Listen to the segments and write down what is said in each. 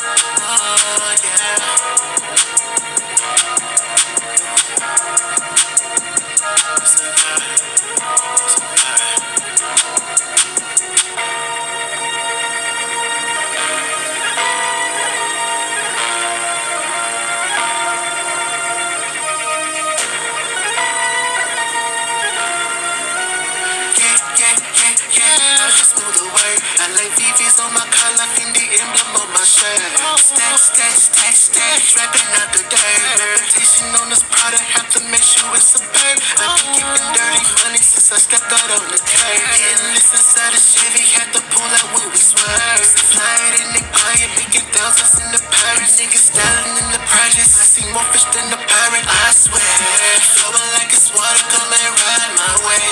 Oh, yeah. It's a vibe. It's a yeah. I just know the word. I like VVs on my collar, Fendi emblem on my shirt. Stack, rapping out the dirt. Reputation on this product, have to make sure it's superb. I've been keeping dirty money since I stepped out on the curb. Getting this inside the Chevy, had to pull out when we swerve. Flying in the quiet, making thousands in the Paris. Niggas styling in the projects, I see more fish than the pirate. I swear, flowing like it's water, come and ride my way.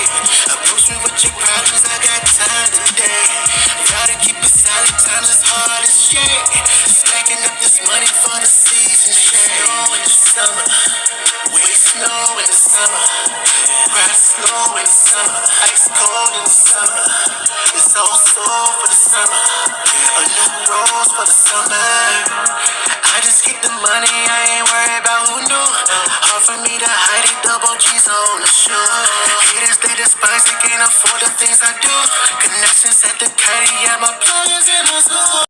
Approach me with your problems, I got time today. Gotta keep it solid, times is hard as shit. Stacking up this money for the season. Snow in the summer, we snow in the summer. Ride slow in the summer, ice cold in the summer. It's all soul for the summer, a new rose for the summer. I just get the money, I ain't worried about who knew. Hard for me to hide it, double G's on the show. Haters, they despise, they can't afford the things I do. Connections at the caddy, yeah, my players in my soul.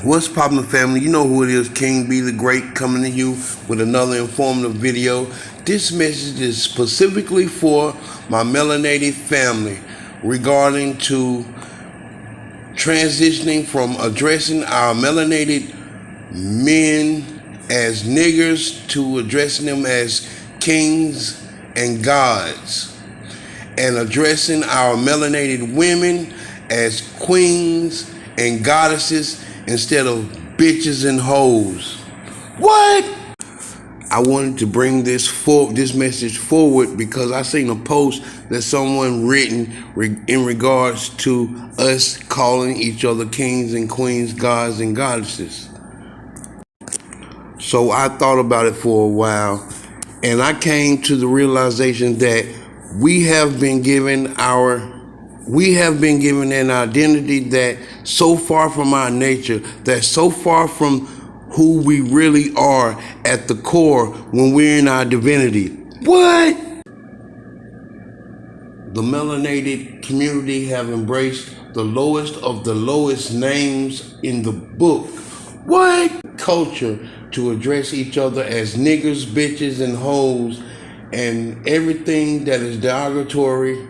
What's poppin', family? You know who it is, King B the Great, coming to you with another informative video. This message is specifically for my melanated family regarding to transitioning from addressing our melanated men as niggers to addressing them as kings and gods, and addressing our melanated women as queens and goddesses instead of bitches and hoes. What? I wanted to bring this message forward because I seen a post that someone written in regards to us calling each other kings and queens, gods and goddesses. So I thought about it for a while, and I came to the realization that we have been given an identity that so far from our nature, that's so far from who we really are at the core when we're in our divinity. What? The melanated community have embraced the lowest of the lowest names in the book. What? Culture to address each other as niggers, bitches, and hoes, and everything that is derogatory,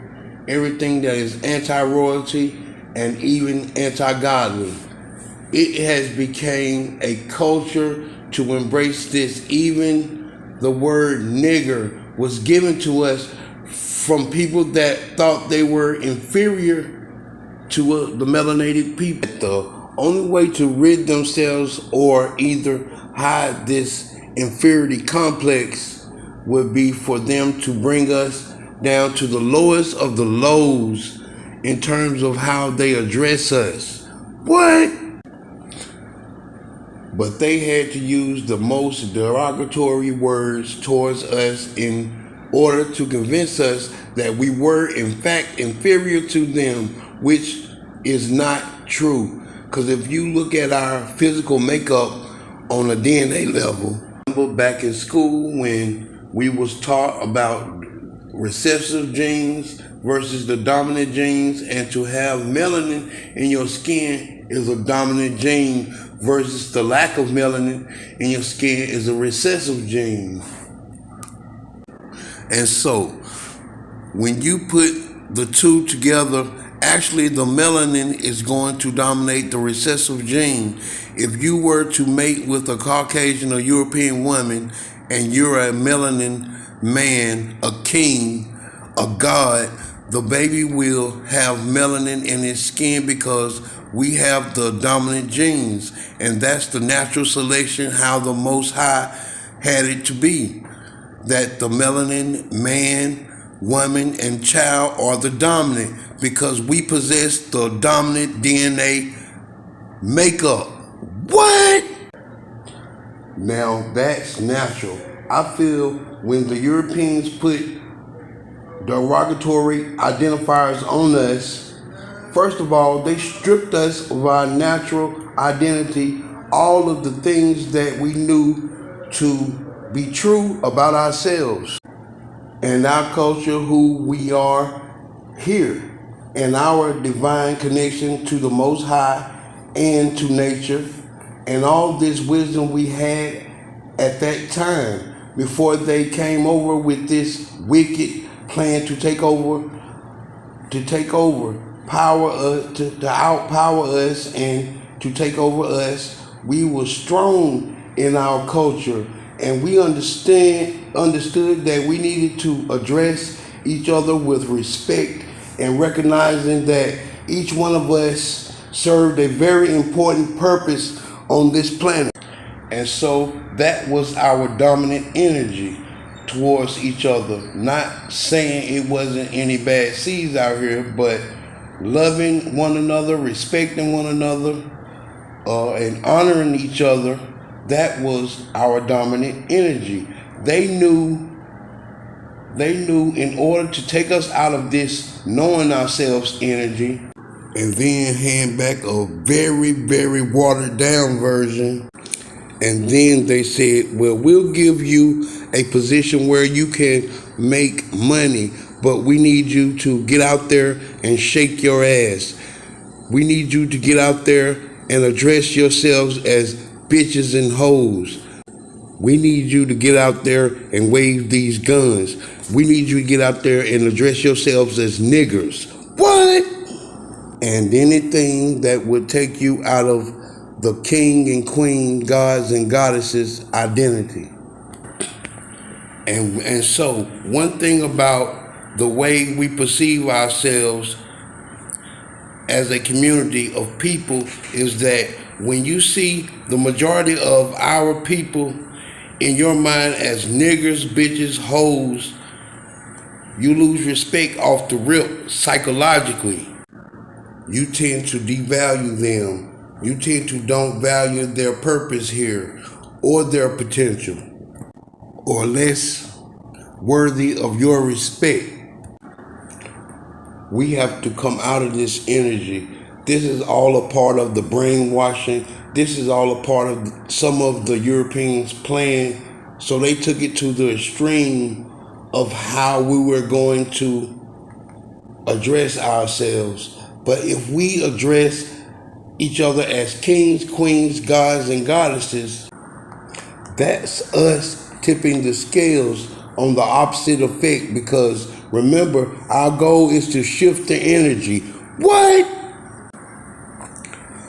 everything that is anti-royalty, and even anti-godly. It has become a culture to embrace this. Even the word nigger was given to us from people that thought they were inferior to the melanated people. The only way to rid themselves or either hide this inferiority complex would be for them to bring us down to the lowest of the lows in terms of how they address us. What? But they had to use the most derogatory words towards us in order to convince us that we were in fact inferior to them, which is not true. Because if you look at our physical makeup on a DNA level, back in school when we was taught about recessive genes versus the dominant genes, and to have melanin in your skin is a dominant gene versus the lack of melanin in your skin is a recessive gene. And so when you put the two together, actually the melanin is going to dominate the recessive gene. If you were to mate with a Caucasian or European woman and you're a melanin man, a king, a god, the baby will have melanin in his skin because we have the dominant genes, and that's the natural selection, how the Most High had it to be, that the melanin man, woman, and child are the dominant because we possess the dominant DNA makeup. What? Now that's natural. I feel when the Europeans put derogatory identifiers on us First of all, they stripped us of our natural identity, all of the things that we knew to be true about ourselves and our culture, who we are here, and our divine connection to the Most High and to nature, and all this wisdom we had at that time before they came over with this wicked plan to take over, power us, to outpower us and to take over us. We were strong in our culture, and we understood that we needed to address each other with respect and recognizing that each one of us served a very important purpose on this planet. And so that was our dominant energy towards each other. Not saying it wasn't any bad seeds out here, but loving one another, respecting one another, and honoring each other. That was our dominant energy. They knew in order to take us out of this knowing ourselves energy and then hand back a very, very watered down version. And then they said, well, we'll give you a position where you can make money, but we need you to get out there and shake your ass. We need you to get out there and address yourselves as bitches and hoes. We need you to get out there and wave these guns. We need you to get out there and address yourselves as niggers. What? And anything that would take you out of the king and queen, gods and goddesses identity. And so one thing about the way we perceive ourselves as a community of people is that when you see the majority of our people in your mind as niggers, bitches, hoes, you lose respect off the rip psychologically. You tend to devalue them. You tend to don't value their purpose here or their potential, or less worthy of your respect. We have to come out of this energy. This is all a part of the brainwashing. This is all a part of some of the Europeans' plan. So they took it to the extreme of how we were going to address ourselves. But if we address each other as kings, queens, gods, and goddesses, that's us tipping the scales on the opposite effect, because remember, our goal is to shift the energy. What?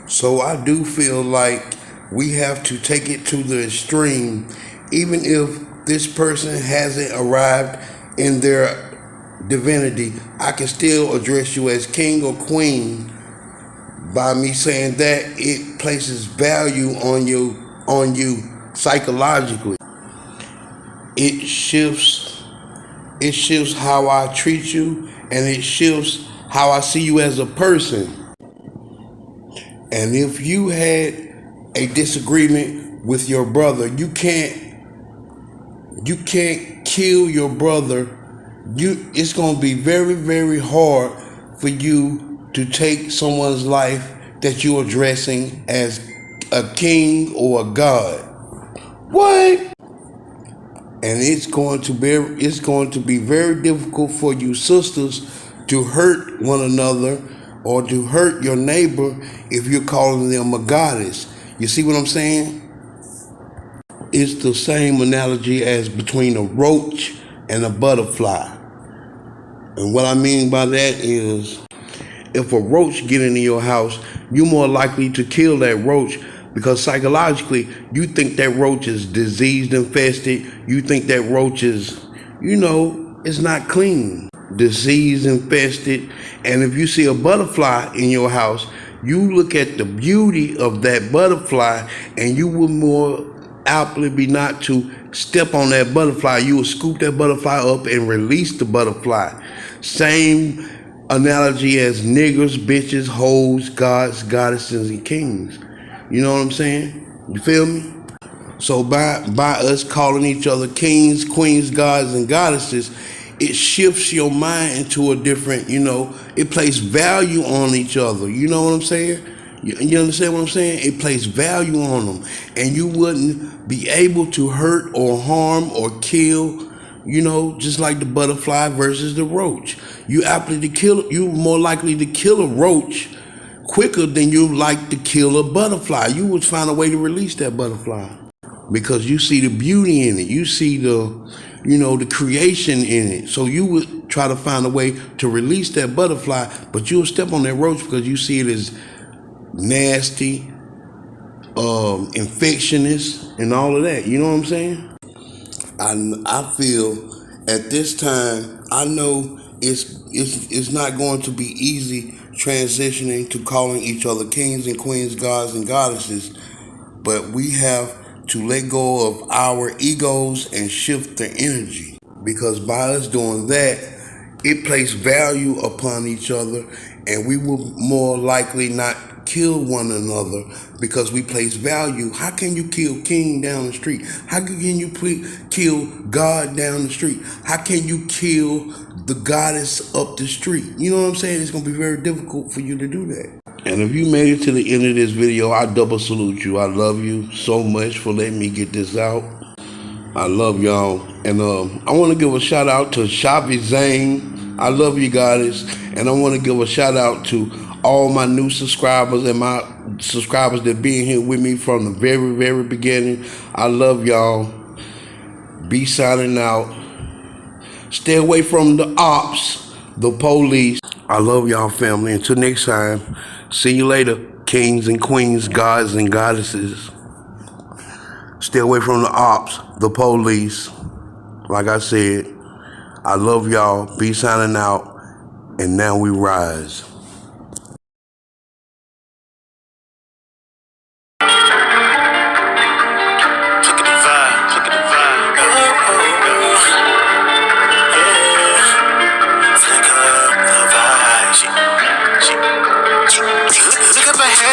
So I do feel like we have to take it to the extreme. Even if this person hasn't arrived in their divinity, I can still address you as king or queen by me saying that it places value on you psychologically. It shifts how I treat you, and it shifts how I see you as a person. And if you had a disagreement with your brother, you can't kill your brother. It's going to be very, very hard for you to take someone's life that you're addressing as a king or a god. What? And it's going to be very difficult for you sisters to hurt one another or to hurt your neighbor if you're calling them a goddess. You see what I'm saying? It's the same analogy as between a roach and a butterfly. And what I mean by that is, if a roach get into your house, you're more likely to kill that roach, because psychologically, you think that roach is disease infested. You think that roach is, it's not clean, disease infested. And if you see a butterfly in your house, you look at the beauty of that butterfly, and you will more aptly be not to step on that butterfly. You will scoop that butterfly up and release the butterfly. Same analogy as niggers, bitches, hoes, gods, goddesses, and kings. You know what I'm saying? You feel me? So by us calling each other kings, queens, gods, and goddesses, it shifts your mind into a different, it places value on each other. You know what I'm saying? You understand what I'm saying? It places value on them. And you wouldn't be able to hurt or harm or kill, just like the butterfly versus the roach. You more likely to kill a roach quicker than you like to kill a butterfly. You would find a way to release that butterfly because you see the beauty in it. You see the creation in it. So you would try to find a way to release that butterfly, but you'll step on that roach because you see it as nasty, infectious, and all of that. You know what I'm saying? I feel at this time, I know it's not going to be easy transitioning to calling each other kings and queens, gods and goddesses, but we have to let go of our egos and shift the energy, because by us doing that, it places value upon each other, and we will more likely not kill one another because we place value. How can you kill King down the street? How can you kill God down the street? How can you kill the goddess up the street? You know what I'm saying? It's going to be very difficult for you to do that. And if you made it to the end of this video, I double salute you. I love you so much for letting me get this out. I love y'all. And I want to give a shout out to Shavi Zane. I love you guys. And I want to give a shout out to all my new subscribers and my subscribers that been here with me from the very, very beginning. I love y'all. Be signing out. Stay away from the ops, the police. I love y'all, family. Until next time, see you later, kings and queens, gods and goddesses. Stay away from the ops, the police. Like I said, I love y'all. Be signing out. And now we rise.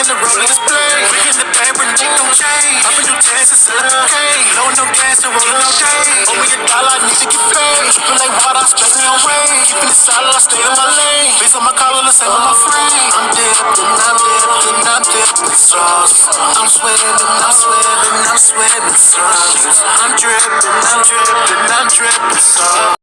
The roll display, breaking the bag, when the chick don't change. Up and do taxes, selling cocaine. Low no gas, and rolling no shade. Owe me $1, I need to get paid. Dripping like water, I'm splashing on rain. Keeping it solid, I stay in my lane. Based on my collar, the same with my frame. I'm dipped, and I'm dipped, and I'm dipped with sauce. I'm sweating, I'm sweating, I'm sweating sauce. I'm dripping, I'm dripping, I'm dripping sauce.